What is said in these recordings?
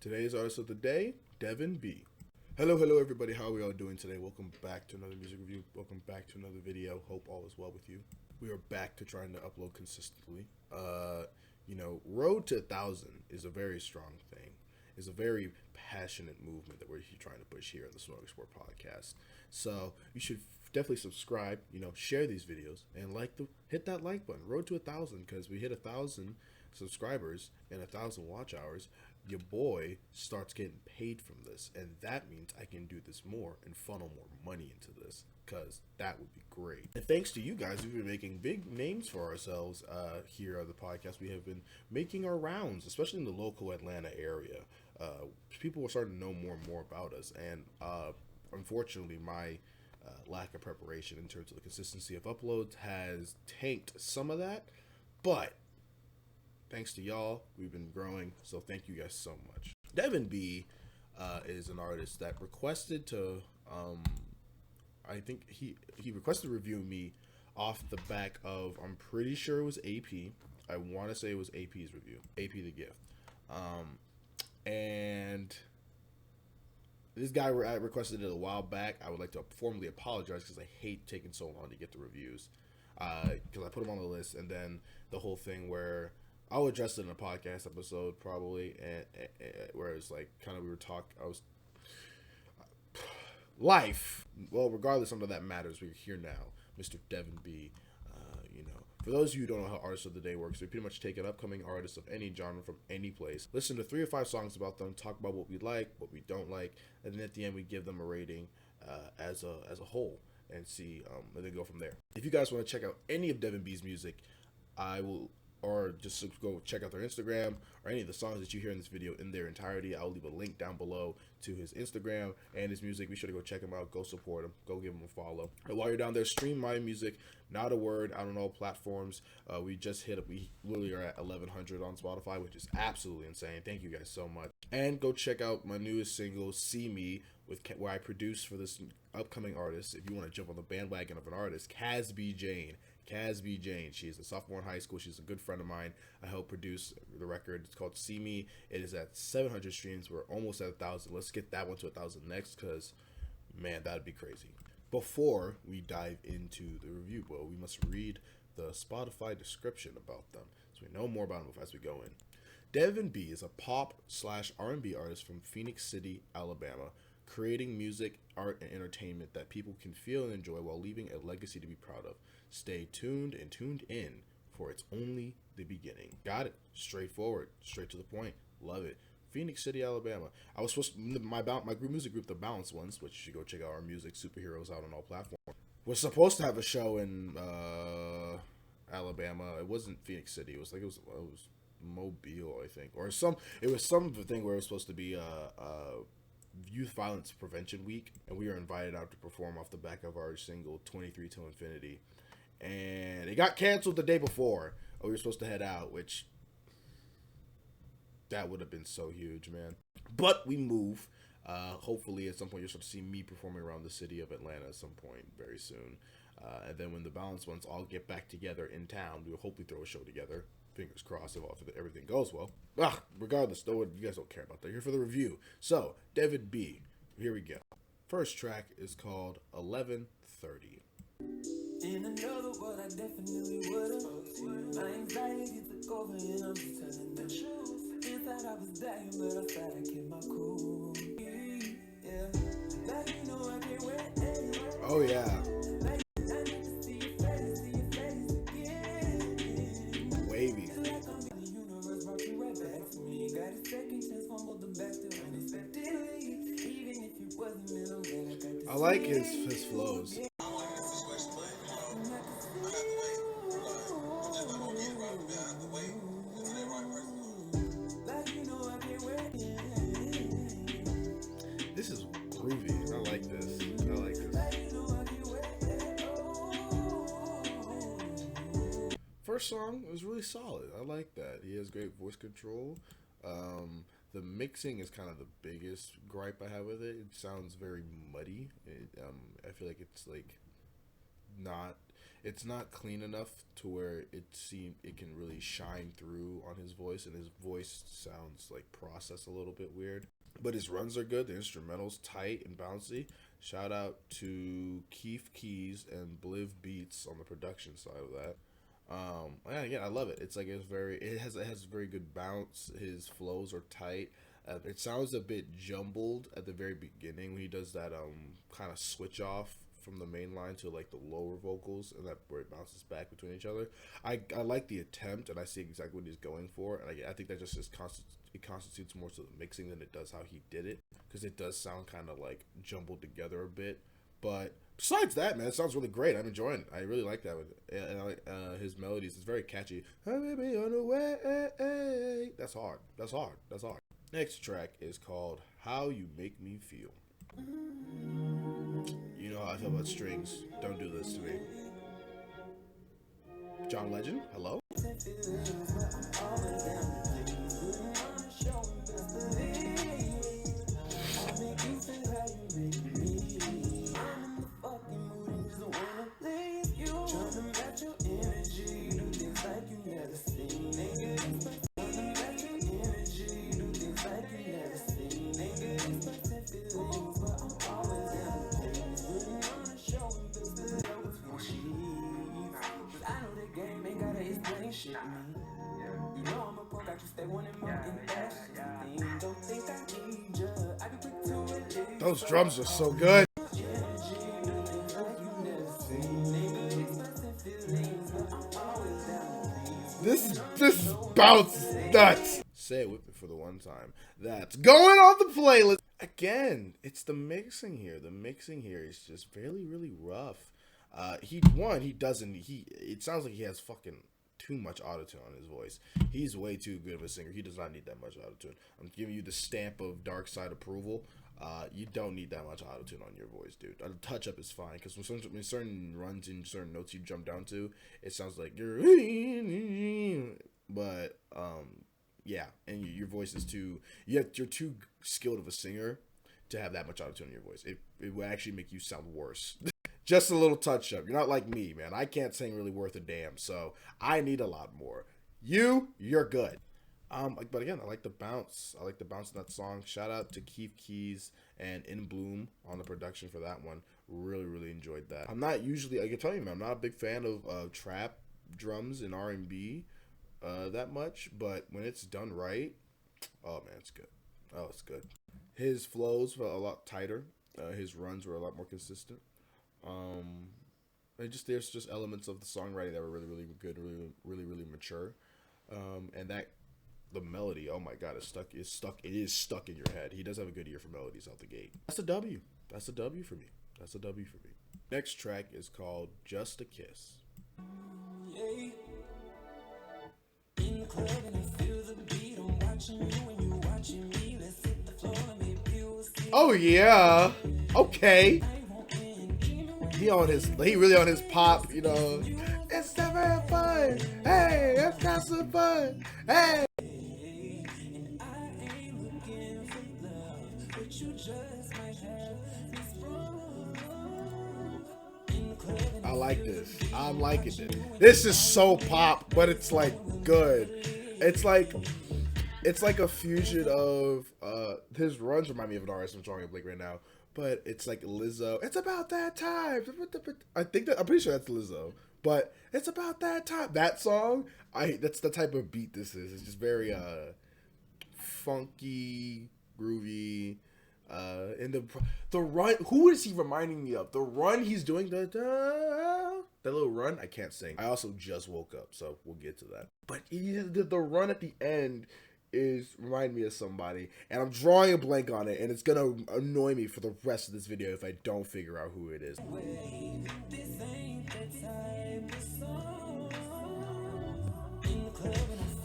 Today's artist of the day, Devin B. Hello everybody. How are we all doing today? Welcome back to another music review. Welcome back to another video. Hope all is well with you. We are back to trying to upload consistently. Road to 1,000 is a very strong thing. It's a very passionate movement that we're trying to push here in the Smoking Sport podcast. So you should definitely subscribe, share these videos, and hit that like button. Road to 1,000, because we hit 1,000 subscribers and 1,000 watch hours, your boy starts getting paid from this, and that means I can do this more and funnel more money into this, because that would be great. And thanks to you guys, we've been making big names for ourselves here on the podcast. We have been making our rounds, especially in the local Atlanta area. People are starting to know more and more about us, and unfortunately my lack of preparation in terms of the consistency of uploads has tanked some of that, but thanks to y'all, we've been growing, so thank you guys so much. Devin B is an artist that requested to, I think he requested to review me off the back of, I'm pretty sure it was AP. I want to say it was AP's review, AP the Gift. And this guy requested it a while back. I would like to formally apologize because I hate taking so long to get the reviews. Because I put them on the list, and then the whole thing where I'll address it in a podcast episode probably, and where it's like kind of life. Well, regardless, none of that matters. We're here now, Mr. Devin B. For those of you who don't know how Artist of the Day works, we pretty much take an upcoming artist of any genre from any place, listen to 3 or 5 songs about them, talk about what we like, what we don't like, and then at the end we give them a rating as a whole, and see, and then go from there. If you guys want to check out any of Devin B's music, or just go check out their Instagram or any of the songs that you hear in this video in their entirety. I'll leave a link down below to his Instagram and his music. Be sure to go check him out. Go support him. Go give him a follow. And while you're down there, stream my music. Not a word out on all platforms. We literally are at 1,100 on Spotify, which is absolutely insane. Thank you guys so much. And go check out my newest single, See Me, where I produce for this upcoming artist. If you want to jump on the bandwagon of an artist, Casby Jane. She's a sophomore in high school. She's a good friend of mine. I helped produce the record. It's called See Me. It is at 700 streams. We're almost at 1,000. Let's get that one to 1,000 next, because, man, that'd be crazy. Before we dive into the review, well, we must read the Spotify description about them so we know more about them as we go in. Devin B is a pop/R&B artist from Phoenix City, Alabama, creating music, art, and entertainment that people can feel and enjoy while leaving a legacy to be proud of. Stay tuned and tuned in, for it's only the beginning. Got it. Straightforward. Straight to the point. Love it. Phoenix City, Alabama. I was supposed to, my music group, The Balanced Ones, which you should go check out our music, Superheroes, out on all platforms, was supposed to have a show in Alabama. It wasn't Phoenix City. It was Mobile, I think, or it was something where it was supposed to be Youth Violence Prevention Week, and we were invited out to perform off the back of our single 23 to Infinity, and it got canceled the day before. We were supposed to head out, which that would have been so huge, man. But we move. Hopefully at some point you'll start to see me performing around the city of Atlanta at some point very soon, and then when the Balanced Ones all get back together in town, we'll hopefully throw a show together. Fingers crossed if everything goes well. Regardless, though, you guys don't care about that. You're here for the review. So, Devin B, here we go. First track is called 11:30. In another word, I definitely would've. My anxiety took over and I'm just telling the truth. Inside I was dying, but I tried to keep my cool. Yeah. Oh yeah. Wavy. I like his flows. This is groovy. I like this. First song was really solid. I like that. He has great voice control. The mixing is kind of the biggest gripe I have with it. It sounds very muddy. I feel like it's like not. It's not clean enough to where it can really shine through on his voice, and his voice sounds like processed a little bit weird. But his runs are good. The instrumentals tight and bouncy. Shout out to Keith Keys and Bliv Beats on the production side of that. And again, I love it. It has very good bounce. His flows are tight. It sounds a bit jumbled at the very beginning when he does that kind of switch off from the main line to like the lower vocals, and that where it bounces back between each other. I like the attempt, and I see exactly what he's going for, and I think that just it constitutes more to the mixing than it does how he did it, because it does sound kind of like jumbled together a bit. But besides that, man, it sounds really great. I'm enjoying it. I really like that one. And I like his melodies. It's very catchy. Baby on the way. That's hard. That's hard. That's hard. Next track is called How You Make Me Feel. You know how I feel about strings. Don't do this to me. John Legend, hello? Those drums are so good. This bounces nuts. Say it with me for the one time. That's going on the playlist. Again, it's the mixing here. The mixing here is just really rough. It sounds like he has fucking too much autotune on his voice. He's way too good of a singer. He does not need that much autotune. I'm giving you the stamp of dark side approval. You don't need that much autotune on your voice, dude. A touch up is fine, because when certain runs and certain notes you jump down to, it sounds like you're. But yeah, and your voice is too. You're too skilled of a singer to have that much autotune in your voice. It would actually make you sound worse. Just a little touch up. You're not like me, man. I can't sing really worth a damn, so I need a lot more. You're good. But again, I like the bounce. I like the bounce in that song. Shout out to Keith Keys and In Bloom on the production for that one. Really enjoyed that. I'm not usually, I can tell you, man, I'm not a big fan of trap drums and R&B that much, but when it's done right, oh man, it's good. Oh, it's good. His flows were a lot tighter. His runs were a lot more consistent. There's just elements of the songwriting that were really good, really mature. And that the melody, oh my god, it is stuck in your head. He does have a good ear for melodies out the gate. That's a W. That's a W for me. That's a W for me. Next track is called Just a Kiss. Oh yeah. Okay. He really on his pop, you know. It's never fun. Hey, let's have some fun. Hey. I like this. I'm liking it. This is so pop, but it's like good. It's like a fusion of his runs remind me of an artist I'm drawing a blank right now. But it's like Lizzo. It's about that time. I'm pretty sure that's Lizzo. But it's about that time. That song, that's the type of beat this is. It's just very funky, groovy. And the run, who is he reminding me of? The run he's doing, that little run, I can't sing. I also just woke up, so we'll get to that. But the run at the end is remind me of somebody, and I'm drawing a blank on it, and it's gonna annoy me for the rest of this video if I don't figure out who it is.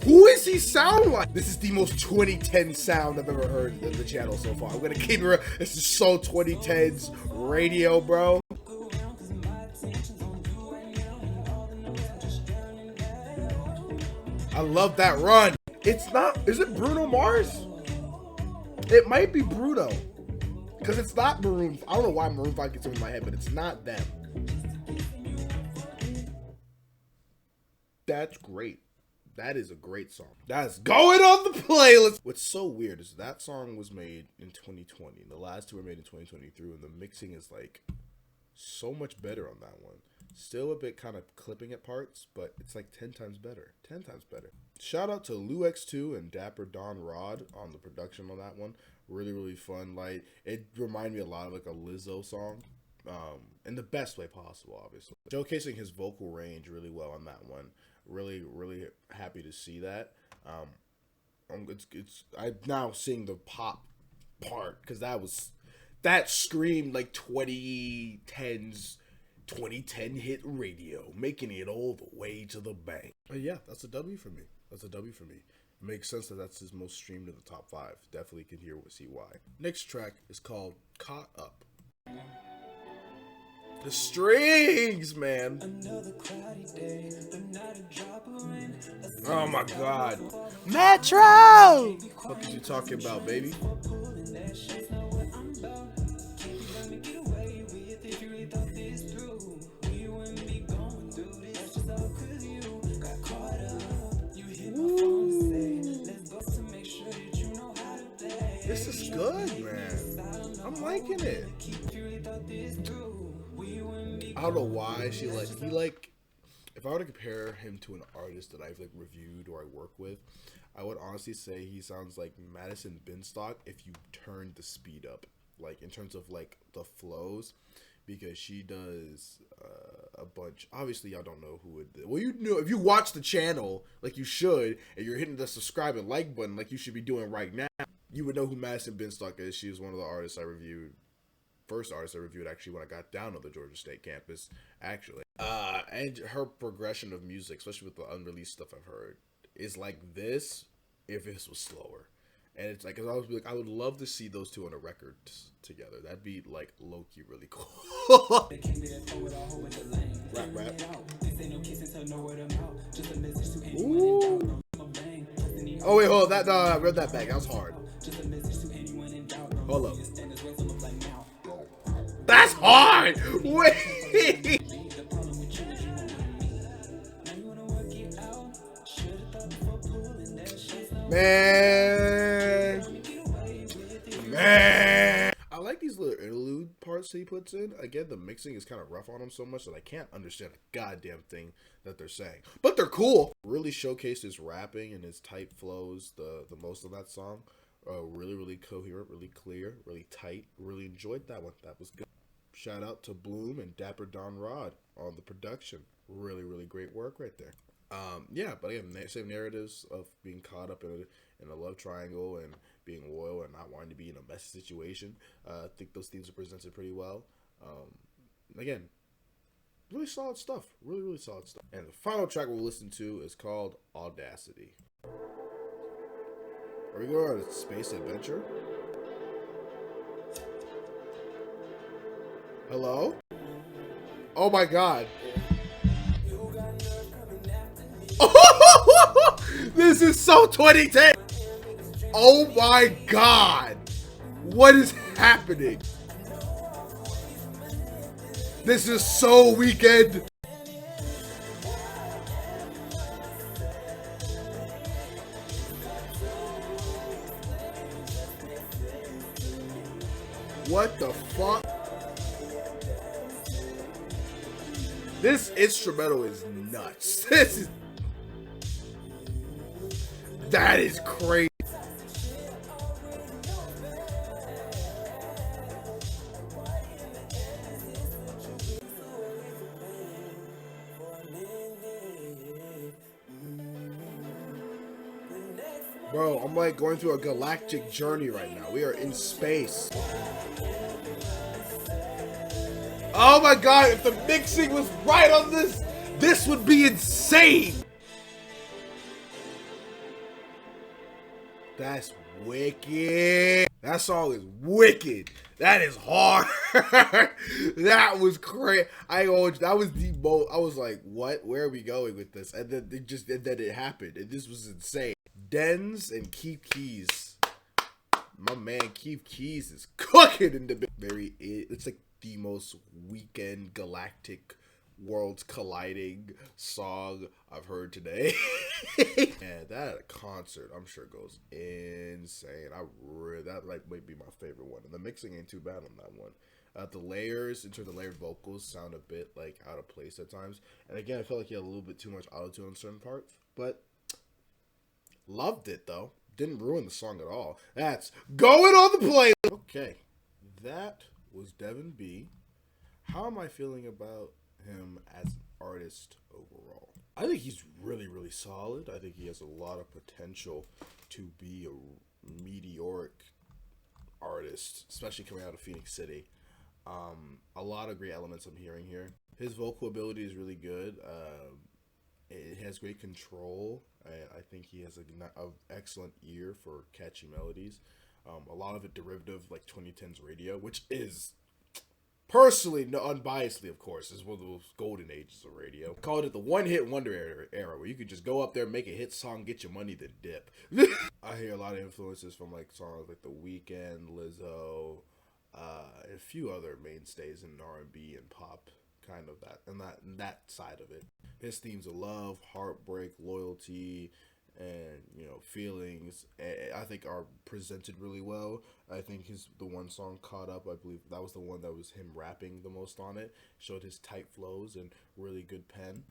Who is he sound like? This is the most 2010 sound I've ever heard in the channel so far. I'm gonna keep it real. This is so 2010s radio, bro. I love that run. It's not, is it Bruno Mars? It might be Bruno. Because it's not Maroon. I don't know why Maroon 5 gets over my head, but it's not them. That's great. That is a great song. That's going on the playlist. What's so weird is that song was made in 2020. The last two were made in 2023, and the mixing is like so much better on that one. Still a bit kind of clipping at parts, but it's like 10 times better. 10 times better. Shout out to Lou X2 and Dapper Don Rod on the production on that one. Really, really fun. Like, it reminded me a lot of like a Lizzo song. In the best way possible, obviously. Showcasing his vocal range really well on that one. Really, really happy to see that. I'm now seeing the pop part, because that screamed like 2010 hit radio, making it all the way to the bank. But yeah, that's a W for me. It makes sense that that's his most streamed in the top 5. Definitely can see why. Next track is called Caught Up. The strings, man. Oh my god. Metro! What is you talking about, baby? This is good, man. I'm liking it. I don't know why he if I were to compare him to an artist that I've like reviewed or I work with, I would honestly say he sounds like Madison Binstock if you turned the speed up, like in terms of like the flows, because she does a bunch. Obviously, y'all don't know who it is. Well, you know, if you watch the channel like you should, and you're hitting the subscribe and like button like you should be doing right now, you would know who Madison Binstock is. She was one of the artists I reviewed. First artist I reviewed actually when I got down to the Georgia State campus, actually. And her progression of music, especially with the unreleased stuff I've heard, is like this if this was slower. And it's like, I always be like, I would love to see those two on a record together. That'd be like low-key really cool. Rap. Ooh. Oh wait, hold on. I read that back. That was hard. Hold up. That's hard! Wait! Man! I like these little interlude parts he puts in. Again, the mixing is kind of rough on him so much that I can't understand a goddamn thing that they're saying. But they're cool! Really showcased his rapping and his tight flows the most of that song. Really, really coherent, really clear, really tight. Really enjoyed that one. That was good. Shout out to Bloom and Dapper Don Rod on the production. Really, really great work right there. Yeah, but again, same narratives of being caught up in a love triangle and being loyal and not wanting to be in a messy situation. I think those themes are presented pretty well. Again, really solid stuff. Really, really solid stuff. And the final track we'll listen to is called Audacity. Are we going on a space adventure? Hello? Oh my god. This is so 2010. Oh my god. What is happening? This is so Weekend. What the fuck? This instrumental is nuts. That is crazy. Bro, I'm like going through a galactic journey right now. We are in space. Oh my god, if the mixing was right on this, this would be insane. That's wicked. That song is wicked. That is hard. That was crazy. That was the most. I was like, what? Where are we going with this? And then it happened. And this was insane. Dens and Keith Keys. My man Keith Keys is cooking in the very. It's like the most Weekend galactic worlds colliding song I've heard today. And that concert, I'm sure, goes insane. That like might be my favorite one, and the mixing ain't too bad on that one. The layers, in terms of layered vocals, sound a bit like out of place at times. And again, I felt like he had a little bit too much auto-tune on certain parts, but loved it though. Didn't ruin the song at all. That's going on the play. Okay, that was Devin B. How am I feeling about him as an artist overall? I think he's really, really solid. I think he has a lot of potential to be a meteoric artist, especially coming out of Phoenix City. A lot of great elements I'm hearing here. His vocal ability is really good. It has great control. I think he has an excellent ear for catchy melodies. A lot of it derivative, like 2010s radio, which is personally, unbiasedly, of course, is one of those golden ages of radio. Called it the one-hit wonder era, where you could just go up there, make a hit song, get your money, then dip. I hear a lot of influences from like songs like The Weeknd, Lizzo, and a few other mainstays in R&B and pop, kind of that side of it. His themes of love, heartbreak, loyalty, and feelings, I think are presented really well. I think the one song, Caught Up, I believe that was the one that was him rapping the most on it. Showed his tight flows and really good pen.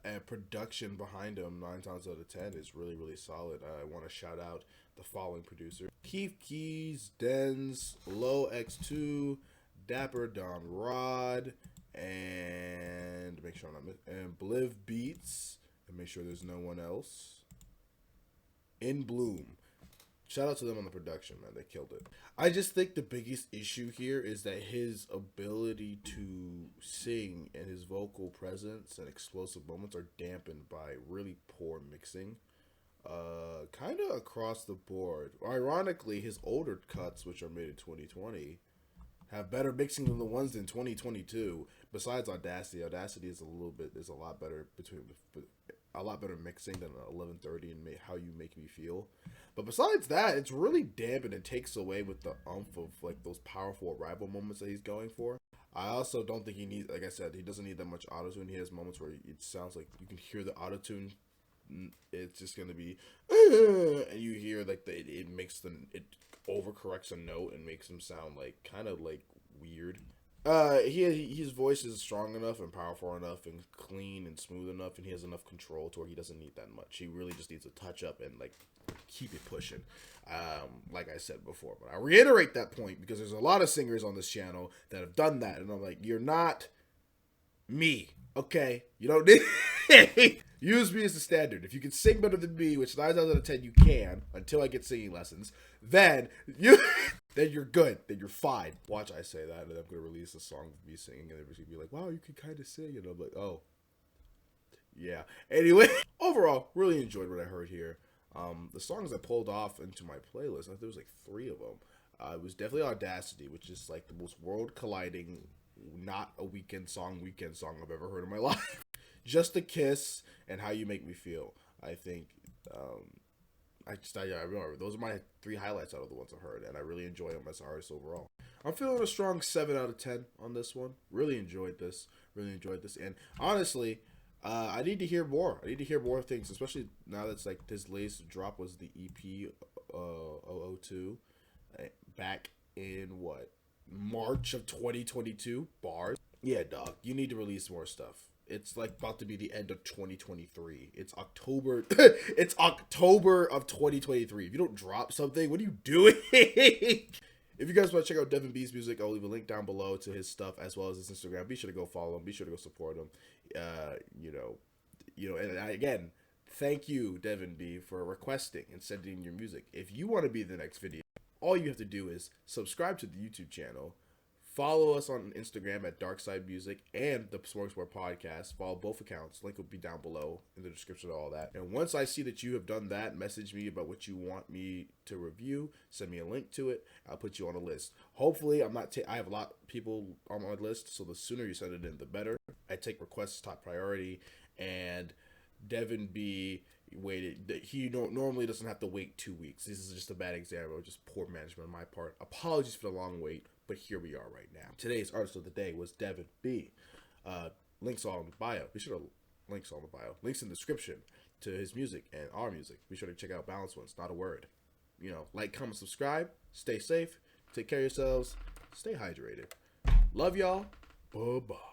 And production behind him, 9 times out of 10, is really, really solid. I want to shout out the following producer: Keith Keys, Denz, Low X2, Dapper Don Rod, and make sure I'm not and Bliv Beats, and make sure there's no one else. In Bloom. Shout out to them on the production, man. They killed it. I just think the biggest issue here is that his ability to sing and his vocal presence and explosive moments are dampened by really poor mixing. Kind of across the board. Ironically, his older cuts, which are made in 2020, have better mixing than the ones in 2022. Besides Audacity, Audacity is a lot better mixing than 1130 and How You Make Me Feel. But besides that, it's really dampened and takes away with the umph of like those powerful arrival moments that he's going for. I also don't think he needs, like I said, he doesn't need that much autotune. He has moments where it sounds like you can hear the autotune. It's just gonna be, and you hear like it overcorrects a note and makes him sound like kind of like weird. His voice is strong enough and powerful enough and clean and smooth enough, and he has enough control to where he doesn't need that much. He really just needs a touch up and like keep it pushing. Like I said before, but I reiterate that point because there's a lot of singers on this channel that have done that, and I'm like, you're not me, okay? You don't need use me as the standard. If you can sing better than me, which 9 out of 10 you can, until I get singing lessons, then you're good. Then you're fine. Watch I say that, and I'm gonna release a song of me singing, and everybody's gonna be like, "Wow, you can kind of sing," and I'm like, "Oh, yeah." Anyway, overall, really enjoyed what I heard here. The songs I pulled off into my playlist, I think there was like 3 of them. It was definitely Audacity, which is like the most world colliding, not a weekend song I've ever heard in my life. Just a Kiss and How You Make Me Feel. I think I remember those are my 3 highlights out of the ones I heard, and I really enjoy them as artists overall. I'm feeling a strong 7 out of 10 on this one. Really enjoyed this, and honestly, I need to hear more. I need to hear more things, especially now that's like his latest drop was the EP 002 back in March of 2022. Bars. Yeah, dog, you need to release more stuff. It's like about to be the end of 2023. It's October. It's October of 2023. If you don't drop something, what are you doing? If you guys want to check out Devin B's music, I'll leave a link down below to his stuff as well as his Instagram. Be sure to go follow him. Be sure to go support him. And again, thank you, Devin B, for requesting and sending your music. If you want to be the next video, all you have to do is subscribe to the YouTube channel. Follow us on Instagram at Darkside Music and the Smorgasbord Podcast. Follow both accounts. Link will be down below in the description of all that. And once I see that you have done that, message me about what you want me to review. Send me a link to it. I'll put you on a list. Hopefully, I have a lot of people on my list, so the sooner you send it in, the better. I take requests top priority, and Devin B waited. He normally doesn't have to wait 2 weeks. This is just a bad example of just poor management on my part. Apologies for the long wait. But here we are right now. Today's artist of the day was Devin B. Links all in the bio. Be sure to links all in the bio. Links in the description to his music and our music. Be sure to check out Balanced Ones. Not a word. Like, comment, subscribe. Stay safe. Take care of yourselves. Stay hydrated. Love y'all. Bye-bye.